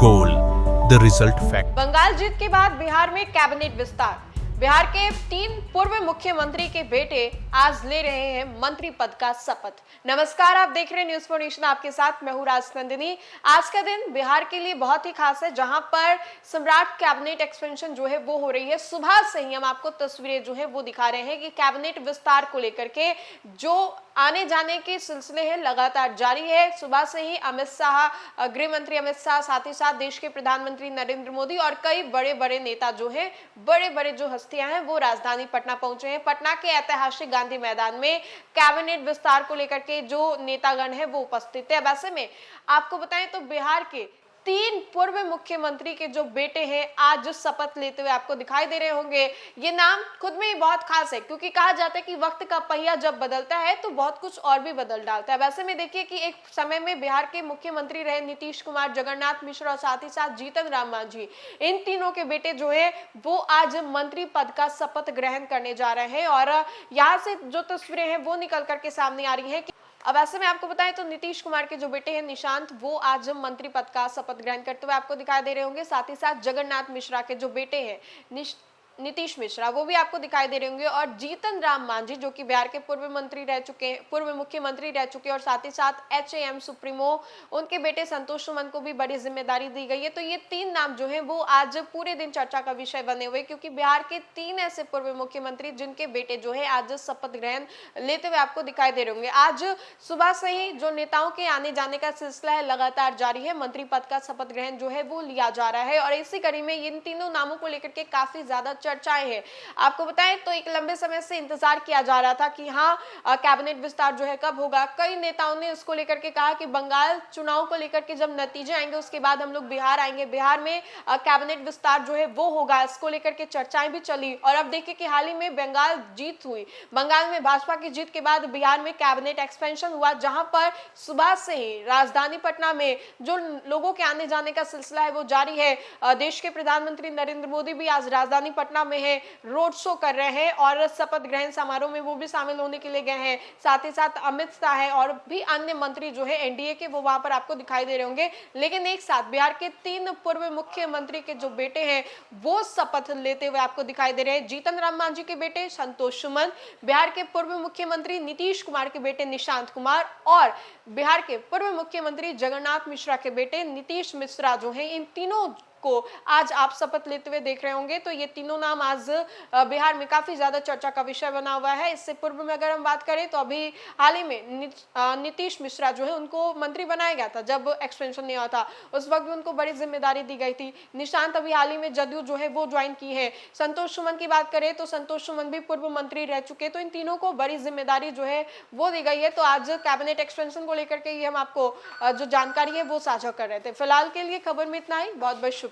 goal, the result fact. Bengal जीत के बाद बिहार में कैबिनेट विस्तार। बिहार के 3 पूर्व मुख्यमंत्री के बेटे आज ले रहे हैं मंत्री पद का शपथ। नमस्कार, आप देख रहे हैं न्यूज़ फॉर नेशन, आपके साथ मैं हूं राजनंदिनी। आज का दिन बिहार के लिए बहुत ही खास है, जहां पर सम्राट कैबिनेट एक्सपेंशन जो है वो हो रही है। सुबह से ही हम आपको तस्वीरें जो है वो दिखा रहे हैं कि कैबिनेट विस्तार को लेकर के जो आने जाने के सिलसिले हैं लगातार जारी है। सुबह से ही अमित शाह, गृह मंत्री अमित शाह, साथ ही साथ देश के प्रधानमंत्री नरेंद्र मोदी और कई बड़े बड़े नेता जो हैं, बड़े बड़े जो हस्तियां हैं वो राजधानी पटना पहुंचे हैं। पटना के ऐतिहासिक गांधी मैदान में कैबिनेट विस्तार को लेकर के जो नेतागण है वो उपस्थित है। वैसे में आपको बताएं तो बिहार के 3 पूर्व मुख्यमंत्री के जो बेटे हैं आज शपथ लेते हुए आपको दिखाई दे रहे होंगे। ये नाम खुद में ही बहुत खास है, क्योंकि कहा जाता है कि वक्त का पहिया जब बदलता है तो बहुत कुछ और भी बदल डालता है। वैसे में देखिए कि एक समय में बिहार के मुख्यमंत्री रहे नीतीश कुमार, जगन्नाथ मिश्रा और साथ ही साथ जीतन राम मांझी, इन तीनों के बेटे जो है वो आज मंत्री पद का शपथ ग्रहण करने जा रहे हैं। और यहाँ से जो तस्वीरें हैं वो निकल करके सामने आ रही है। अब ऐसे में आपको बताएं तो नीतीश कुमार के जो बेटे हैं निशांत, वो आज मंत्री पद का शपथ ग्रहण करते हुए आपको दिखाई दे रहे होंगे। साथ ही साथ जगन्नाथ मिश्रा के जो बेटे हैं नीतीश मिश्रा, वो भी आपको दिखाई दे रहे होंगे। और जीतन राम मांझी जो कि बिहार के पूर्व मंत्री रह चुके हैं, पूर्व मुख्यमंत्री रह चुके हैं, और साथ ही साथ HAM सुप्रीमो उनके बेटे संतोष सुमन को भी बड़ी जिम्मेदारी दी गई है। तो ये 3 नाम जो हैं वो आज पूरे दिन चर्चा का विषय बने हुए, क्योंकि बिहार के 3 ऐसे पूर्व मुख्यमंत्री जिनके बेटे जो है आज शपथ ग्रहण लेते हुए आपको दिखाई दे रहे होंगे। आज सुबह से ही जो नेताओं के आने जाने का सिलसिला है लगातार जारी है। मंत्री पद का शपथ ग्रहण जो है वो लिया जा रहा है, और इसी कड़ी में इन तीनों नामों को लेकर के काफी ज्यादा चर्चाएं हैं। आपको बताएं तो एक लंबे समय से इंतजार किया जा रहा था कि हाँ, कैबिनेट विस्तार जो है कब होगा। कई नेताओं ने इसको लेकर के कहा कि बंगाल चुनाव को लेकर के जब नतीजे आएंगे उसके बाद हम लोग बिहार आएंगे, बिहार में कैबिनेट विस्तार जो है वो होगा। इसको लेकर के चर्चाएं भी चली, और अब देखिए कि हाल ही में बंगाल जीत हुई। बंगाल में भाजपा की जीत के बाद बिहार में कैबिनेट एक्सपेंशन हुआ, जहां पर सुबह से ही राजधानी पटना में जो लोगों के आने जाने का सिलसिला है वो जारी है। देश के प्रधानमंत्री नरेंद्र मोदी भी आज राजधानी पटना में है, रोड शो कर रहे हैं, और शपथ ग्रहण समारोह में वो भी शामिल होने के लिए गए हैं। साथ ही साथ अमित शाह है और भी अन्य मंत्री जो है NDA के, वो वहां पर आपको दिखाई दे रहे होंगे। लेकिन एक साथ बिहार के 3 पूर्व मुख्यमंत्री के जो बेटे हैं वो शपथ लेते हुए आपको दिखाई दे रहे हैं। जीतन राम मांझी के बेटे संतोष सुमन, बिहार के पूर्व मुख्यमंत्री नीतीश कुमार के बेटे निशांत कुमार, और बिहार के पूर्व मुख्यमंत्री जगन्नाथ मिश्रा के बेटे नीतीश मिश्रा जो हैं, इन तीनों को आज आप शपथ लेते हुए देख रहे होंगे। तो ये तीनों नाम आज बिहार में काफी ज्यादा चर्चा का विषय बना हुआ है। इससे पूर्व में अगर हम बात करें तो अभी हाल ही में नीतीश मिश्रा जो है उनको मंत्री बनाया गया था जब एक्सपेंशन नहीं हुआ था, उस वक्त भी उनको बड़ी जिम्मेदारी दी गई थी। निशांत अभी हाल ही में जदयू जो है वो ज्वाइन की है। संतोष सुमन की बात करें तो संतोष सुमन भी पूर्व मंत्री रह चुके, तो इन तीनों को बड़ी जिम्मेदारी जो है वो दी गई है। तो आज कैबिनेट एक्सपेंशन को लेकर के ये हम आपको जो जानकारी है वो साझा कर रहे थे। फिलहाल के लिए खबर में इतना ही, बहुत बहुत शुक्रिया।